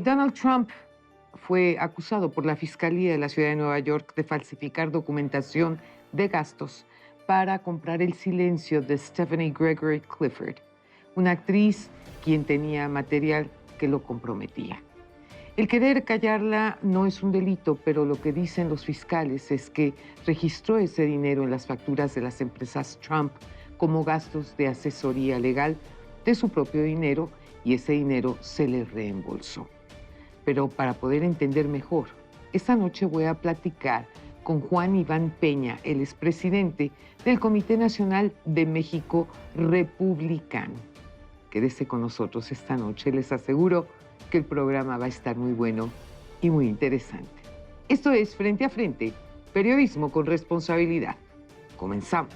Donald Trump fue acusado por la Fiscalía de la Ciudad de Nueva York de falsificar documentación de gastos para comprar el silencio de Stephanie Gregory Clifford, una actriz quien tenía material que lo comprometía. El querer callarla no es un delito, pero lo que dicen los fiscales es que registró ese dinero en las facturas de las empresas Trump como gastos de asesoría legal de su propio dinero y ese dinero se le reembolsó. Pero para poder entender mejor, esta noche voy a platicar con Juan Iván Peña, el expresidente del Comité Nacional de México Republicano. Quédese con nosotros esta noche, les aseguro que el programa va a estar muy bueno y muy interesante. Esto es Frente a Frente, periodismo con responsabilidad. Comenzamos.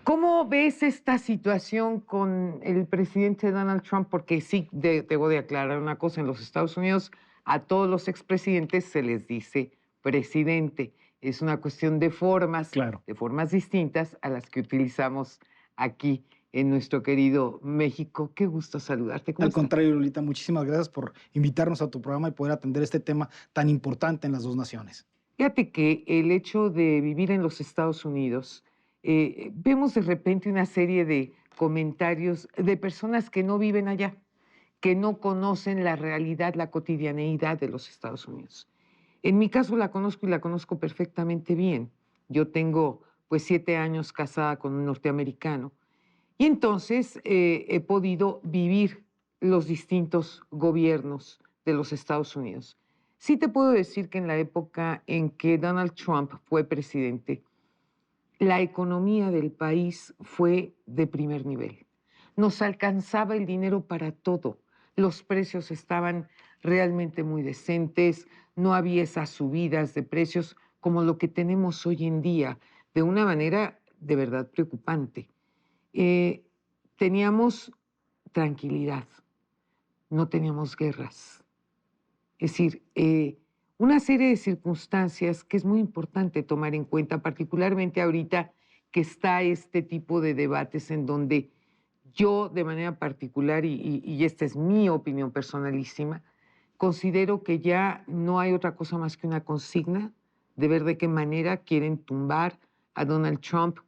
¿Cómo ves esta situación con el presidente Donald Trump? Porque sí, debo de aclarar una cosa, en los Estados Unidos a todos los expresidentes se les dice presidente. Es una cuestión de formas, Claro. de formas distintas a las que utilizamos aquí en nuestro querido México. Qué gusto saludarte. ¿Cómo Al estás? contrario, Lolita, muchísimas gracias por invitarnos a tu programa y poder atender este tema tan importante en las dos naciones. Fíjate que el hecho de vivir en los Estados Unidos, vemos de repente una serie de comentarios de personas que no viven allá, que no conocen la realidad, la cotidianeidad de los Estados Unidos. En mi caso la conozco y la conozco perfectamente bien. Yo tengo pues 7 años casada con un norteamericano y entonces he podido vivir los distintos gobiernos de los Estados Unidos. Sí te puedo decir que en la época en que Donald Trump fue presidente, la economía del país fue de primer nivel. Nos alcanzaba el dinero para todo. Los precios estaban realmente muy decentes, no había esas subidas de precios como lo que tenemos hoy en día, de una manera de verdad preocupante. Teníamos tranquilidad, no teníamos guerras. Es decir, una serie de circunstancias que es muy importante tomar en cuenta, particularmente ahorita que está este tipo de debates en donde yo de manera particular, y esta es mi opinión personalísima, considero que ya no hay otra cosa más que una consigna de ver de qué manera quieren tumbar a Donald Trump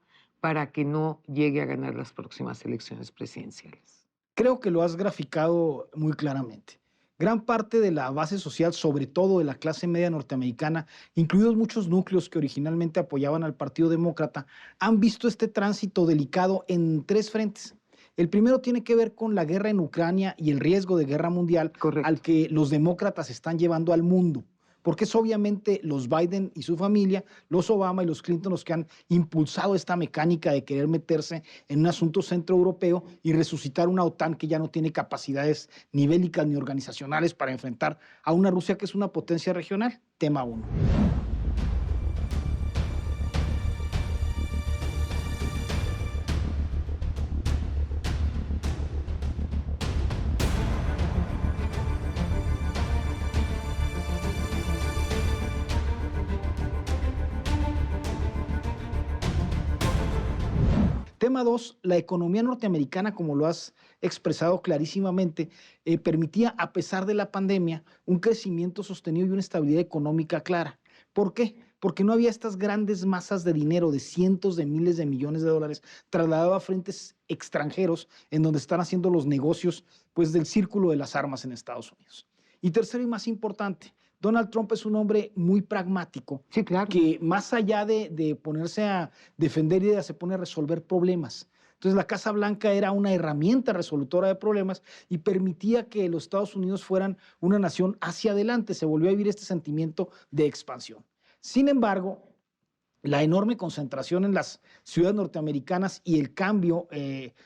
para que no llegue a ganar las próximas elecciones presidenciales. Creo que lo has graficado muy claramente. Gran parte de la base social, sobre todo de la clase media norteamericana, incluidos muchos núcleos que originalmente apoyaban al Partido Demócrata, han visto este tránsito delicado en 3 frentes. El primero tiene que ver con la guerra en Ucrania y el riesgo de guerra mundial Correcto. al que los demócratas están llevando al mundo, porque es obviamente los Biden y su familia, los Obama y los Clinton los que han impulsado esta mecánica de querer meterse en un asunto centroeuropeo y resucitar una OTAN que ya no tiene capacidades ni bélicas ni organizacionales para enfrentar a una Rusia que es una potencia regional. Tema 1. Tema 2, la economía norteamericana, como lo has expresado clarísimamente, permitía, a pesar de la pandemia, un crecimiento sostenido y una estabilidad económica clara. ¿Por qué? Porque no había estas grandes masas de dinero de cientos de miles de millones de dólares trasladado a frentes extranjeros en donde están haciendo los negocios pues, del círculo de las armas en Estados Unidos. Y tercero y más importante, Donald Trump es un hombre muy pragmático, Sí, claro. que más allá de ponerse a defender ideas, se pone a resolver problemas. Entonces la Casa Blanca era una herramienta resolutora de problemas y permitía que los Estados Unidos fueran una nación hacia adelante. Se volvió a vivir este sentimiento de expansión. Sin embargo, la enorme concentración en las ciudades norteamericanas y el cambio,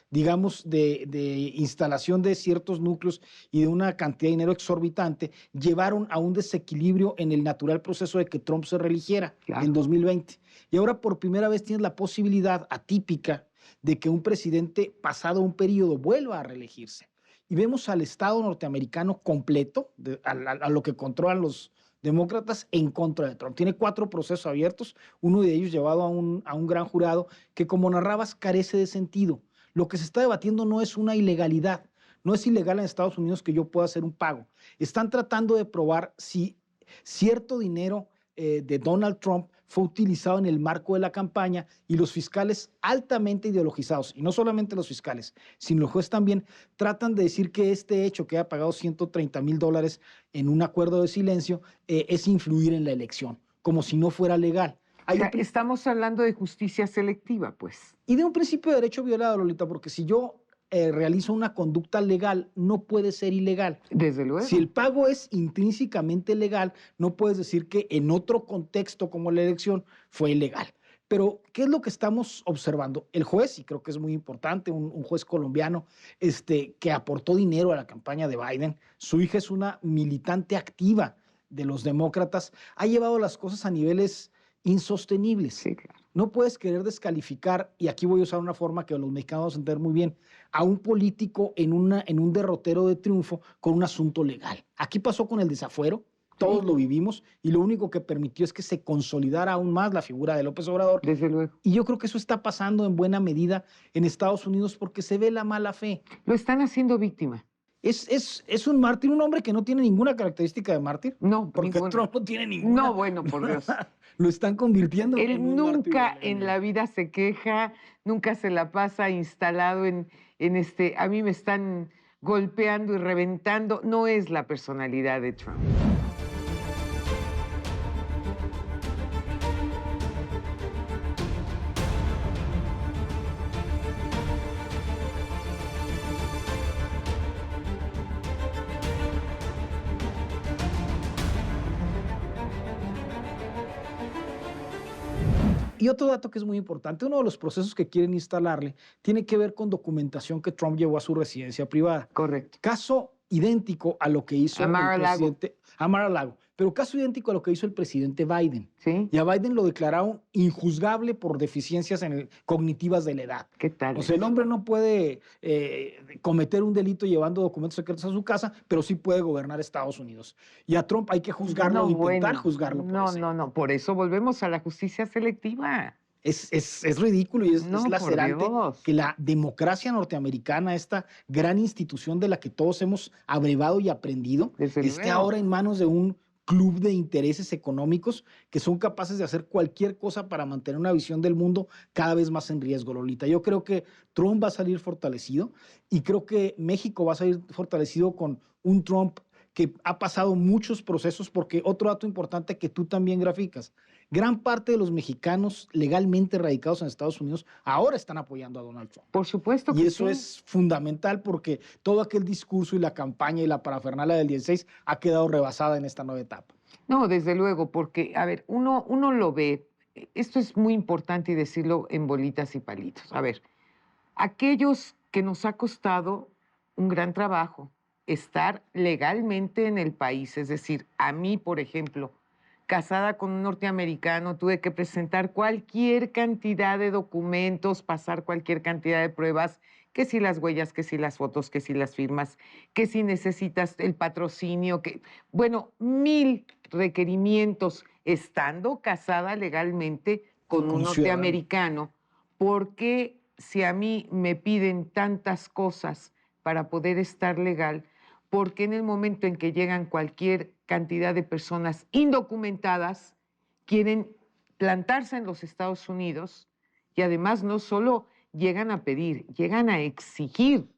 digamos, de instalación de ciertos núcleos y de una cantidad de dinero exorbitante, llevaron a un desequilibrio en el natural proceso de que Trump se reeligiera en 2020. Y ahora por primera vez tienes la posibilidad atípica de que un presidente pasado un periodo vuelva a reelegirse. y vemos al Estado norteamericano completo, a lo que controlan los demócratas en contra de Trump. Tiene 4 procesos abiertos, uno de ellos llevado a un gran jurado que, como narrabas, carece de sentido. Lo que se está debatiendo no es una ilegalidad, no es ilegal en Estados Unidos que yo pueda hacer un pago. Están tratando de probar si cierto dinero de Donald Trump fue utilizado en el marco de la campaña, y los fiscales altamente ideologizados, y no solamente los fiscales, sino los jueces también, tratan de decir que este hecho, que haya pagado $130,000 en un acuerdo de silencio, es influir en la elección, como si no fuera legal. O sea, estamos hablando de justicia selectiva, pues. Y de un principio de derecho violado, Lolita, porque si yo realizo una conducta legal, no puede ser ilegal. Desde luego. Si el pago es intrínsecamente legal, no puedes decir que en otro contexto como la elección fue ilegal. Pero, ¿qué es lo que estamos observando? El juez, y creo que es muy importante, un juez colombiano que aportó dinero a la campaña de Biden, su hija es una militante activa de los demócratas, ha llevado las cosas a niveles insostenibles. Sí, claro. No puedes querer descalificar, y aquí voy a usar una forma que los mexicanos vamos a entender muy bien, a un político en un derrotero de triunfo con un asunto legal. Aquí pasó con el desafuero, todos lo vivimos, y lo único que permitió es que se consolidara aún más la figura de López Obrador. Desde luego. Y yo creo que eso está pasando en buena medida en Estados Unidos porque se ve la mala fe. Lo están haciendo víctima. Es un mártir, un hombre que no tiene ninguna característica de mártir. No, porque ninguna. Trump no tiene ninguna. No, bueno, por Dios. Lo están convirtiendo Él en un mártir. nunca en la vida se queja, nunca se la pasa instalado a mí me están golpeando y reventando. No es la personalidad de Trump. Y otro dato que es muy importante, uno de los procesos que quieren instalarle tiene que ver con documentación que Trump llevó a su residencia privada. Correcto. Caso idéntico a lo que hizo el presidente Mar-a-Lago, pero caso idéntico a lo que hizo el presidente Biden. Sí. Y a Biden lo declararon injuzgable por deficiencias cognitivas de la edad. ¿Qué tal? O sea, el hombre no puede cometer un delito llevando documentos secretos a su casa, pero sí puede gobernar Estados Unidos. Y a Trump hay que juzgarlo, intentar juzgarlo. No, por eso volvemos a la justicia selectiva. Es ridículo y es lacerante Dios. que la democracia norteamericana, esta gran institución de la que todos hemos abrevado y aprendido, esté ahora en manos de un club de intereses económicos que son capaces de hacer cualquier cosa para mantener una visión del mundo cada vez más en riesgo, Lolita. Yo creo que Trump va a salir fortalecido y creo que México va a salir fortalecido con un Trump que ha pasado muchos procesos, porque otro dato importante que tú también graficas, gran parte de los mexicanos legalmente radicados en Estados Unidos ahora están apoyando a Donald Trump. Por supuesto que sí. Y eso sí. Es fundamental porque todo aquel discurso y la campaña y la parafernalia del 16 ha quedado rebasada en esta nueva etapa. No, desde luego, porque, a ver, uno lo ve, esto es muy importante y decirlo en bolitas y palitos. A ver, aquellos que nos ha costado un gran trabajo estar legalmente en el país, es decir, a mí, por ejemplo, casada con un norteamericano, tuve que presentar cualquier cantidad de documentos, pasar cualquier cantidad de pruebas, que si las huellas, que si las fotos, que si las firmas, que si necesitas el patrocinio, bueno, 1000 requerimientos estando casada legalmente con un norteamericano, porque si a mí me piden tantas cosas para poder estar legal, porque en el momento en que llegan cualquier cantidad de personas indocumentadas, quieren plantarse en los Estados Unidos y además no solo llegan a pedir, llegan a exigir.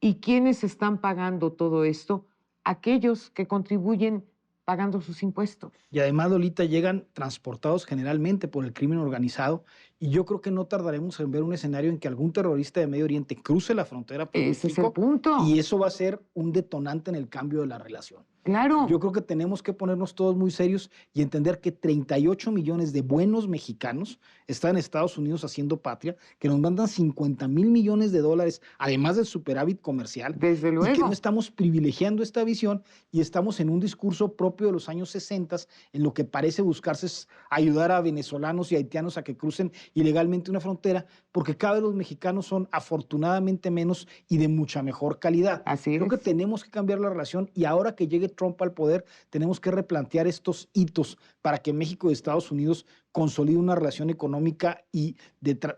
¿Y quiénes están pagando todo esto? Aquellos que contribuyen pagando sus impuestos. Y además, Lolita, llegan transportados generalmente por el crimen organizado, y yo creo que no tardaremos en ver un escenario en que algún terrorista de Medio Oriente cruce la frontera por Ese es el punto. y eso va a ser un detonante en el cambio de la relación. Claro. Yo creo que tenemos que ponernos todos muy serios y entender que 38 millones de buenos mexicanos están en Estados Unidos haciendo patria, que nos mandan 50,000 millones de dólares, además del superávit comercial, Desde y que no luego. estamos privilegiando esta visión y estamos en un discurso propio de los años 60, en lo que parece buscarse es ayudar a venezolanos y haitianos a que crucen ilegalmente una frontera, porque cada vez los mexicanos son afortunadamente menos y de mucha mejor calidad. Así Creo que es. tenemos que cambiar la relación y ahora que llegue Trump al poder, tenemos que replantear estos hitos para que México y Estados Unidos consoliden una relación económica y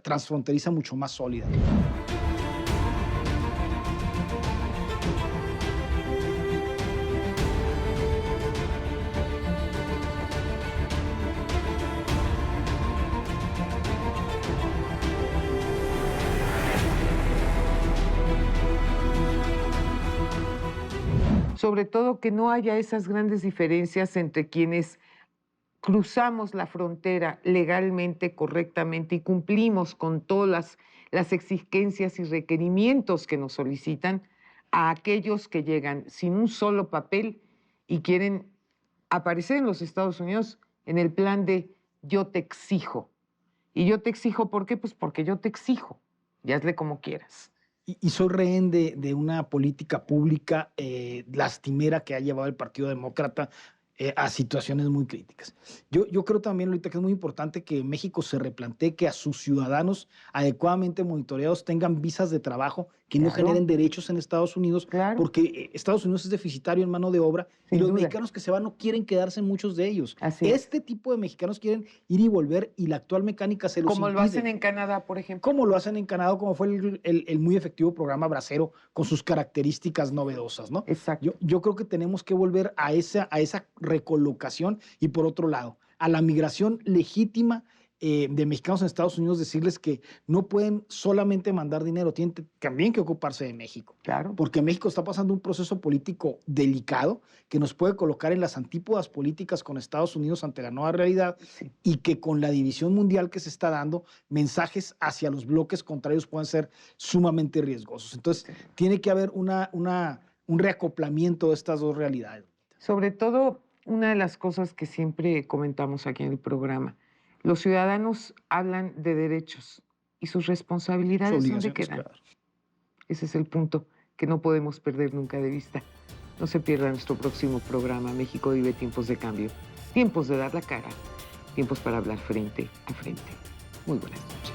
transfronteriza mucho más sólida. Sobre todo que no haya esas grandes diferencias entre quienes cruzamos la frontera legalmente, correctamente y cumplimos con todas las exigencias y requerimientos que nos solicitan, a aquellos que llegan sin un solo papel y quieren aparecer en los Estados Unidos en el plan de yo te exijo. Y yo te exijo, ¿por qué? Pues porque yo te exijo. Y hazle como quieras. Y soy rehén de una política pública lastimera que ha llevado el Partido Demócrata a situaciones muy críticas. Yo creo también ahorita que es muy importante que México se replantee que a sus ciudadanos adecuadamente monitoreados tengan visas de trabajo que no Claro. generen derechos en Estados Unidos, Claro. porque Estados Unidos es deficitario en mano de obra y Sin los duda. mexicanos que se van no quieren quedarse, muchos de ellos. Así es. Este tipo de mexicanos quieren ir y volver y la actual mecánica se los Como lo impide. hacen en Canadá, por ejemplo. Como lo hacen en Canadá, como fue el muy efectivo programa Bracero con sus características novedosas, ¿no? Exacto. Yo creo que tenemos que volver a esa recolocación y, por otro lado, a la migración legítima de mexicanos en Estados Unidos, decirles que no pueden solamente mandar dinero, tienen también que ocuparse de México. Claro. Porque México está pasando un proceso político delicado que nos puede colocar en las antípodas políticas con Estados Unidos ante la nueva realidad, Sí. y que con la división mundial que se está dando, mensajes hacia los bloques contrarios pueden ser sumamente riesgosos. Entonces, tiene que haber un reacoplamiento de estas dos realidades. Sobre todo, una de las cosas que siempre comentamos aquí en el programa, los ciudadanos hablan de derechos y sus responsabilidades, ¿dónde quedan? Claro. Ese es el punto que no podemos perder nunca de vista. No se pierda nuestro próximo programa. México vive tiempos de cambio, tiempos de dar la cara, tiempos para hablar frente a frente. Muy buenas noches.